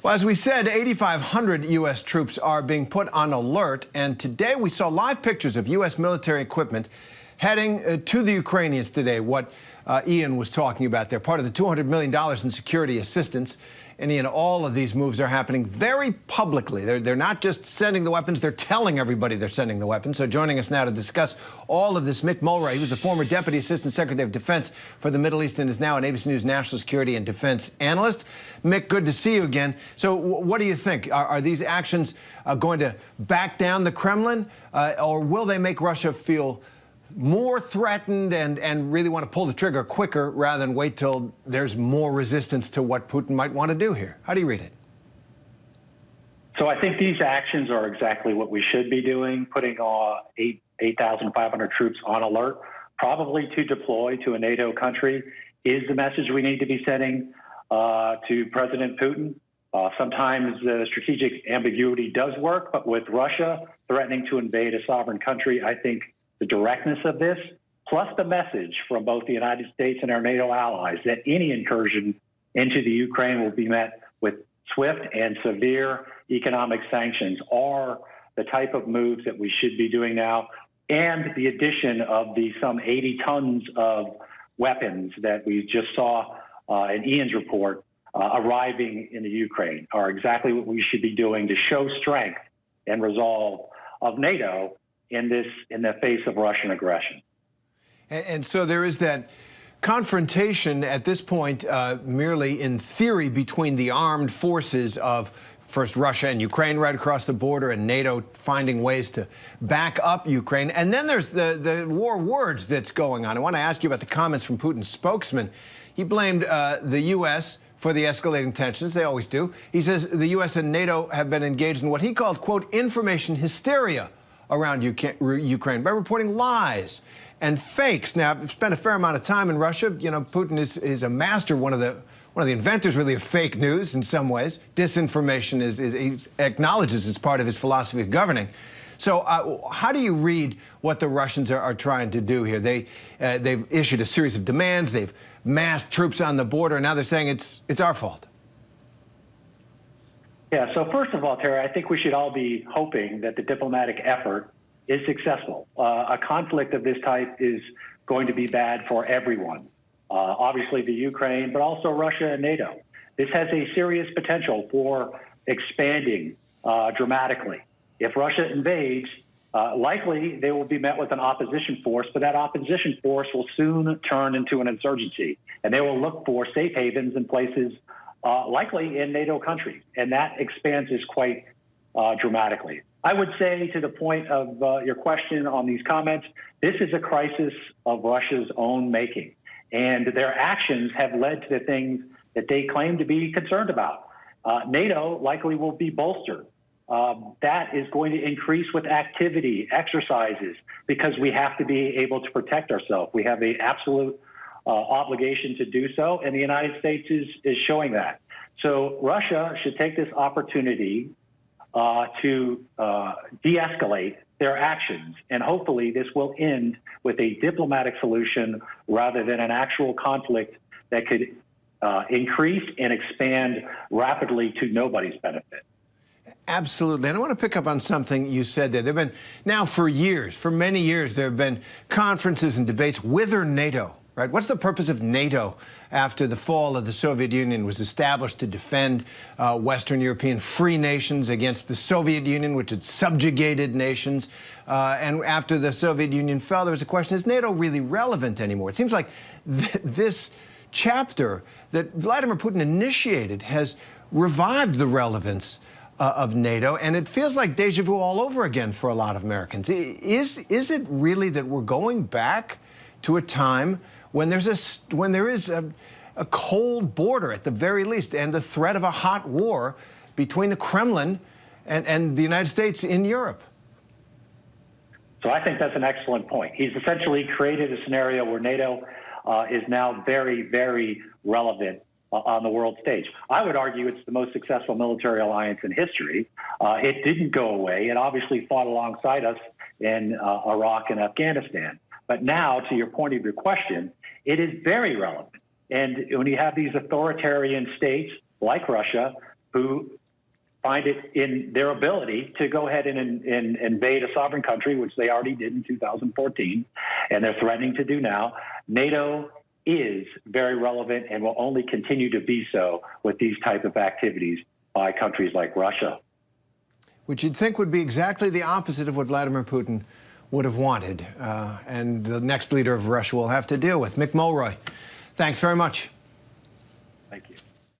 Well, as we said, 8,500 U.S. troops are being put on alert, and today we saw live pictures of U.S. military equipment heading to the Ukrainians today, what Ian was talking about. They're part of the $200 million in security assistance. And Ian, all of these moves are happening very publicly. They're not just sending the weapons, they're telling everybody they're sending the weapons. So joining us now to discuss all of this, Mick Mulray, who's the former Deputy Assistant Secretary of Defense for the Middle East and is now an ABC News national security and defense analyst. Mick, good to see you again. So what do you think? Are these actions going to back down the Kremlin, or will they make Russia feel more threatened and really want to pull the trigger quicker rather than wait till there's more resistance to what Putin might want to do here? How do you read it? So I think these actions are exactly what we should be doing, putting 8,500 troops on alert, probably to deploy to a NATO country, is the message we need to be sending to President Putin. Sometimes the strategic ambiguity does work, but with Russia threatening to invade a sovereign country, I think the directness of this, plus the message from both the United States and our NATO allies that any incursion into the Ukraine will be met with swift and severe economic sanctions, are the type of moves that we should be doing now. And the addition of the some 80 tons of weapons that we just saw in Ian's report arriving in the Ukraine are exactly what we should be doing to show strength and resolve of NATO in the face of Russian aggression. And so there is that confrontation at this point, merely in theory, between the armed forces of first Russia and Ukraine right across the border, and NATO finding ways to back up Ukraine. And then there's the war words that's going on. I want to ask you about the comments from Putin's spokesman. He blamed the U.S. for the escalating tensions. They always do. He says the U.S. and NATO have been engaged in what he called, quote, information hysteria around Ukraine by reporting lies and fakes. Now, I've spent a fair amount of time in Russia. You know, Putin is a master, one of the inventors, really, of fake news in some ways. Disinformation he acknowledges it's part of his philosophy of governing. So how do you read what the Russians are trying to do here? They've issued a series of demands. They've massed troops on the border, and now they're saying it's our fault. Yeah, so first of all, Terry, I think we should all be hoping that the diplomatic effort is successful. A conflict of this type is going to be bad for everyone. Obviously the Ukraine, but also Russia and NATO. This has a serious potential for expanding dramatically. If Russia invades, likely they will be met with an opposition force, but that opposition force will soon turn into an insurgency, and they will look for safe havens in places likely in NATO countries, and that expands this quite dramatically. I would say, to the point of your question on these comments, this is a crisis of Russia's own making, and their actions have led to the things that they claim to be concerned about. NATO likely will be bolstered. That is going to increase with activity, exercises, because we have to be able to protect ourselves. We have an absolute obligation to do so, and the United States is showing that. So Russia should take this opportunity to de-escalate their actions, and hopefully this will end with a diplomatic solution rather than an actual conflict that could increase and expand rapidly to nobody's benefit. Absolutely. And I want to pick up on something you said there. There have been, now for years, for many years, there have been conferences and debates, whether NATO, right? What's the purpose of NATO after the fall of the Soviet Union was established to defend Western European free nations against the Soviet Union, which had subjugated nations? And after the Soviet Union fell, there was a question, is NATO really relevant anymore? It seems like this chapter that Vladimir Putin initiated has revived the relevance of NATO, and it feels like deja vu all over again for a lot of Americans. Is it really that we're going back to a time when there is a cold border at the very least, and the threat of a hot war between the Kremlin and the United States in Europe? So I think that's an excellent point. He's essentially created a scenario where NATO is now very, very relevant on the world stage. I would argue it's the most successful military alliance in history. It didn't go away. It obviously fought alongside us in Iraq and Afghanistan. But now, to your point of your question, it is very relevant. And when you have these authoritarian states like Russia who find it in their ability to go ahead and invade a sovereign country, which they already did in 2014, and they're threatening to do now. NATO is very relevant and will only continue to be so with these type of activities by countries like Russia. Which you'd think would be exactly the opposite of what Vladimir Putin would have wanted, and the next leader of Russia will have to deal with. Mick Mulroy, thanks very much. Thank you.